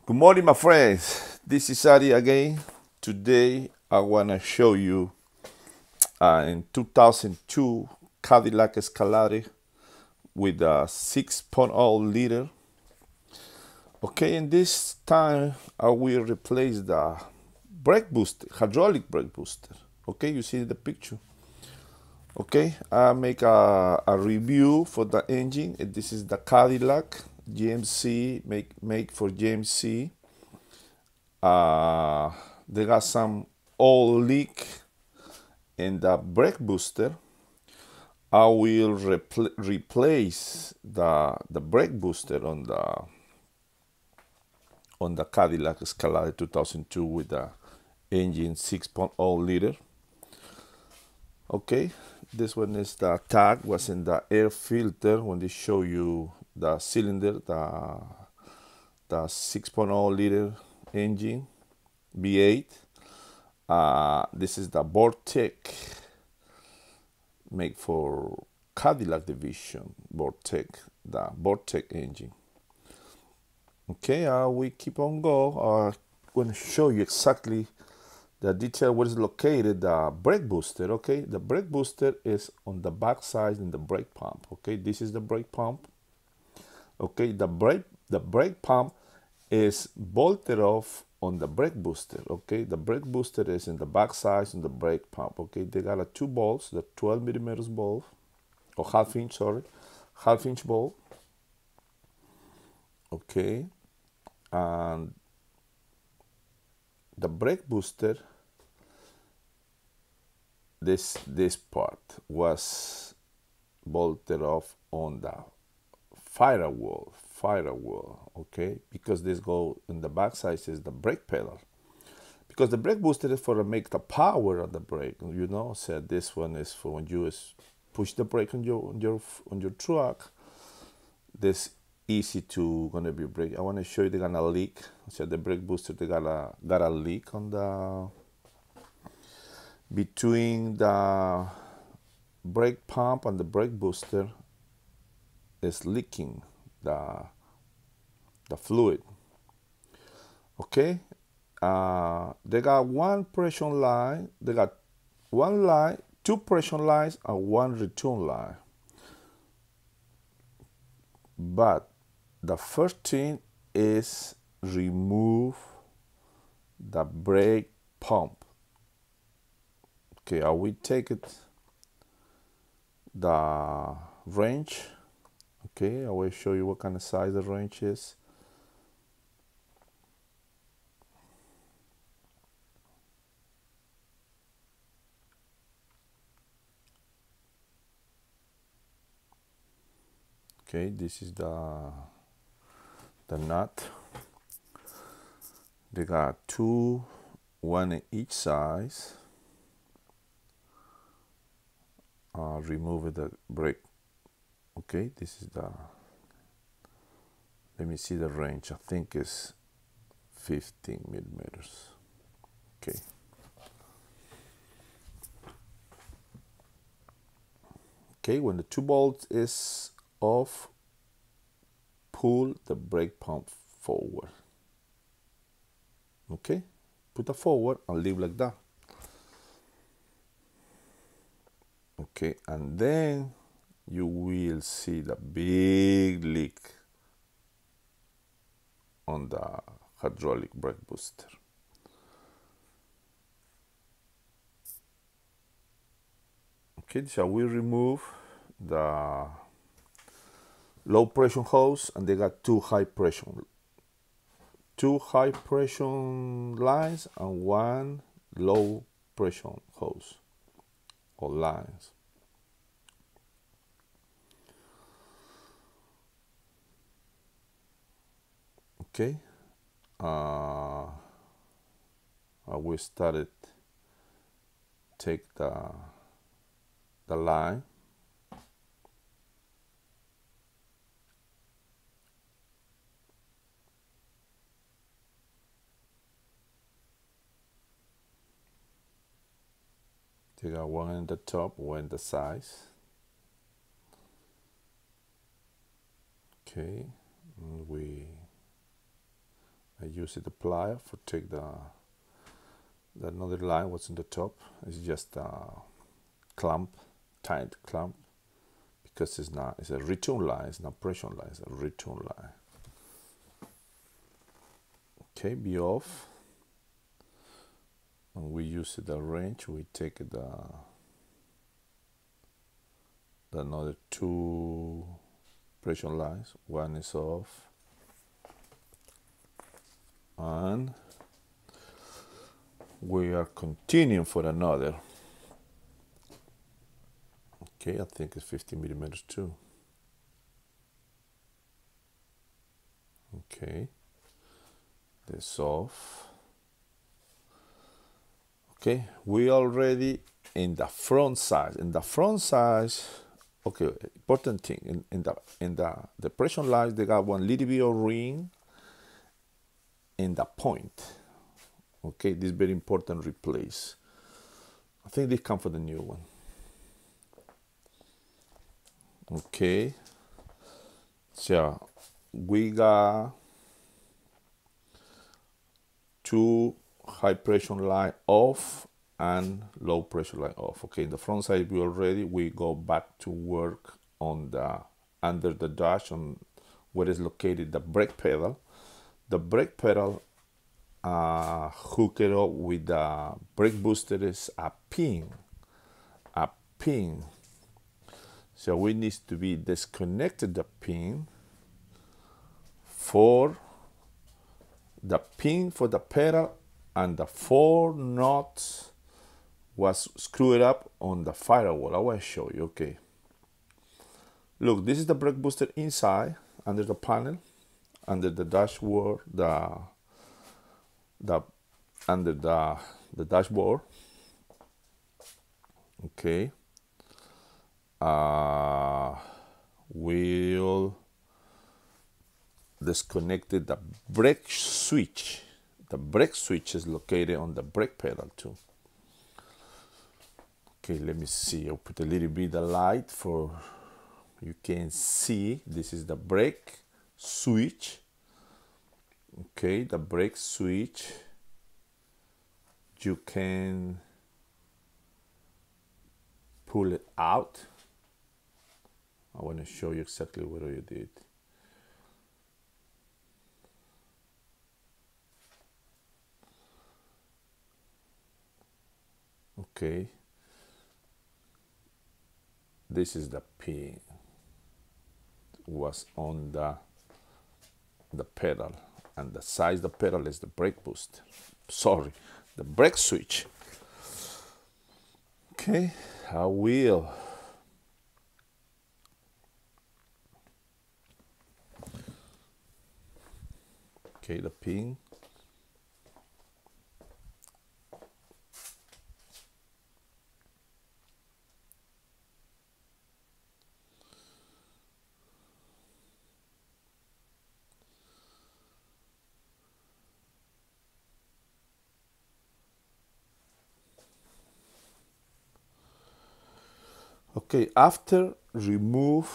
Good morning, my friends. This is Ari again. Today, I want to show you in 2002 Cadillac Escalade with a 6.0 liter. Okay, and this time I will replace the brake booster, hydraulic brake booster. Okay, you see the picture. Okay, I make a review for the engine. This is the Cadillac GMC, make for GMC. They got some oil leak in the brake booster. I will replace the brake booster on the Cadillac Escalade 2002 with the engine 6.0 liter. Okay, this one is the tag was in the air filter when they show you the cylinder, the 6.0 liter engine V8. This is the Vortec, made for Cadillac division. Vortec, the Vortec engine. Okay, we keep on go. I'm going to show you exactly the detail where is located the brake booster. Okay, the brake booster is on the back side in the brake pump. Okay, this is the brake pump. Okay, the brake pump is bolted off on the brake booster. Okay, the brake booster is in the back side in the brake pump. Okay, they got a two bolts, the 12 millimeters bolt, or half inch, sorry, half inch bolt. Okay, and the brake booster, this part was bolted off on the firewall. Okay, because this go in the back side is the brake pedal, because the brake booster is for to make the power of the brake, you know. So this one is for when you push the brake on your truck. This easy to gonna be brake. I want to show you they got a leak. So the brake booster, they got a leak on the between the brake pump and the brake booster is leaking the fluid. Okay, they got one pressure line. They got one line, two pressure lines, and one return line. But the first thing is remove the brake pump. Okay, I will take it the wrench. Okay, I will show you what kind of size the wrench is. Okay, this is the nut. They got two, one in each size. Remove the brake. Okay, this is the, let me see the range. I think it's 15 millimeters. Okay. Okay, when the two bolts is off, pull the brake pump forward. Okay, put it forward and leave like that. Okay, and then you will see the big leak on the hydraulic brake booster. Okay, so we remove the low pressure hose, and they got two high pressure lines and one low pressure hose or lines. Okay, I will start it. Take the line. They got one in the top, one in the sides. Okay, and use the plier for take the another line what's in the top. It's just a clamp, tight clamp, because it's a return line, it's not pressure line, it's a return line. Okay, be off. And we use the wrench, we take the another two pressure lines, one is off, and we are continuing for another. Okay, I think it's 50 millimeters too. Okay, this off. Okay, we already in the front side. In the front side, okay, important thing in the pressure lines, they got one little bit of ring in the point. Okay, this is very important. Replace. I think they come for the new one. Okay, so we got two high pressure line off and low pressure line off. Okay, in the front side we go back to work on the under the dash on where is located the brake pedal. The brake pedal hooked up with the brake booster is a pin. So we need to be disconnected the pin for the pedal, and the 4 nuts was screwed up on the firewall. I will show you. Okay, look, this is the brake booster inside under the panel, under the dashboard, under the dashboard. Okay, we'll disconnected the brake switch. The brake switch is located on the brake pedal too. Okay, let me see. I'll put a little bit of light for you can see. This is the brake switch. Okay, the brake switch. You can pull it out. I want to show you exactly what you did. Okay, this is the pin was on the pedal, and the size of the pedal is the brake booster. Sorry, the brake switch. Okay, I will. Okay, the pin. Okay, after remove,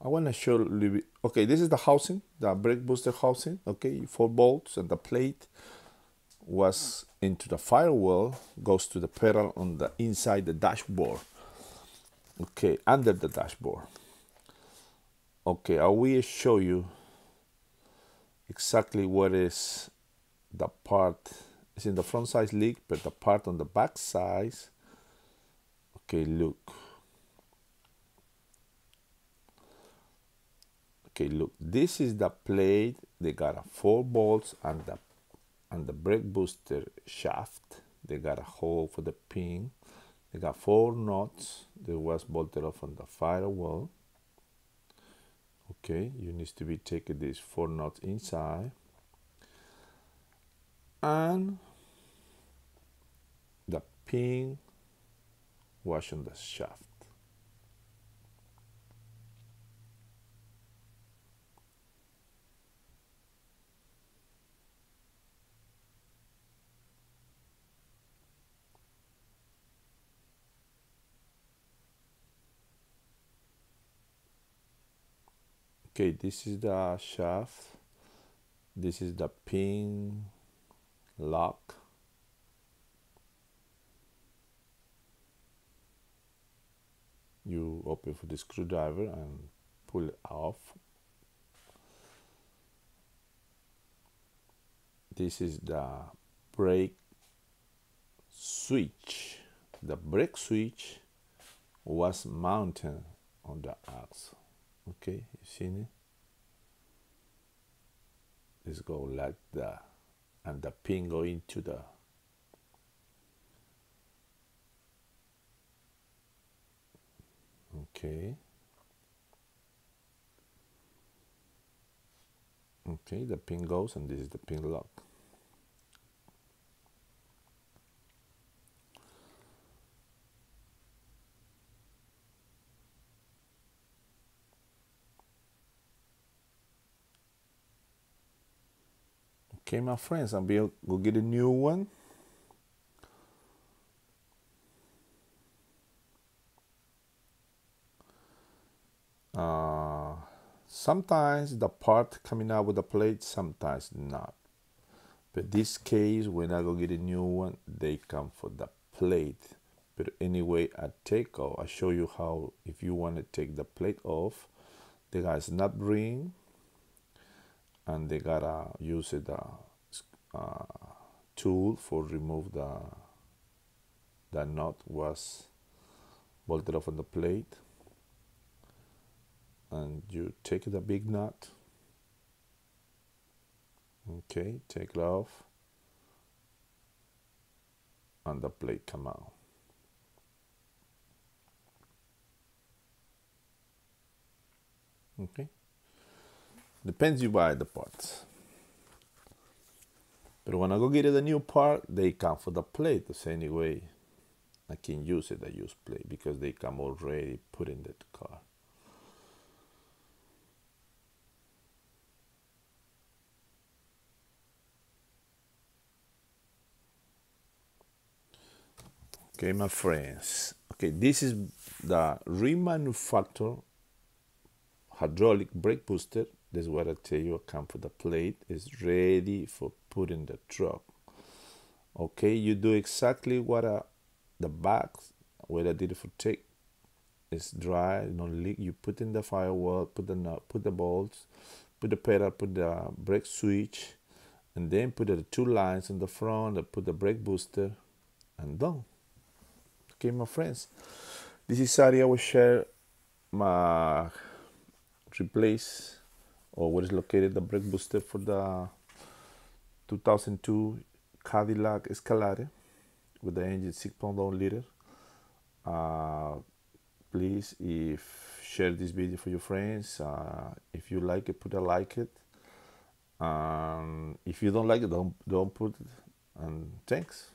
I want to show a little bit. Okay, this is the housing, the brake booster housing. Okay, 4 bolts, and the plate was into the firewall, goes to the pedal on the inside the dashboard. Okay, under the dashboard. Okay, I will show you exactly what is the part. It's in the front side leak, but the part on the back side. Okay, look. Okay, look, this is the plate. They got 4 bolts and the brake booster shaft. They got a hole for the pin. They got 4 nuts that was bolted off on the firewall. Okay, you need to be taking these 4 nuts inside, and the pin was on the shaft. Okay, this is the shaft. This is the pin lock. You open for the screwdriver and pull it off. This is the brake switch. The brake switch was mounted on the axle. Okay, you seen it? This go like that, and the pin go into the okay. Okay, the pin goes, and this is the pin lock. Okay, my friends, I'll be go get a new one. Sometimes the part coming out with the plate, sometimes not. But this case, when I go get a new one, they come for the plate. But anyway, I take off. I show you how, if you want to take the plate off, they got a snap ring, and they gotta use the tool for remove the nut was bolted off on the plate, and you take the big nut. Okay, take it off, and the plate come out. Okay, depends you buy the parts. But when I go get the new part, they come for the plate. So anyway, I can use it. I use plate because they come already put in the car. Okay, my friends. Okay, this is the remanufactured hydraulic brake booster. This is what I tell you. Come for the plate. It's ready for putting the truck. Okay, you do exactly what the box where I did it for take. It's dry, no leak. You put in the firewall, put the nut, put the bolts, put the pedal, put the brake switch, and then put the two lines in the front. And put the brake booster, and done. Okay, my friends. This is Sari. I will share my replace or where is located the brake booster for the 2002 Cadillac Escalade with the engine 6.0 liter. Please, if share this video for your friends. If you like it, put a like it. If you don't like it, don't put it. And thanks.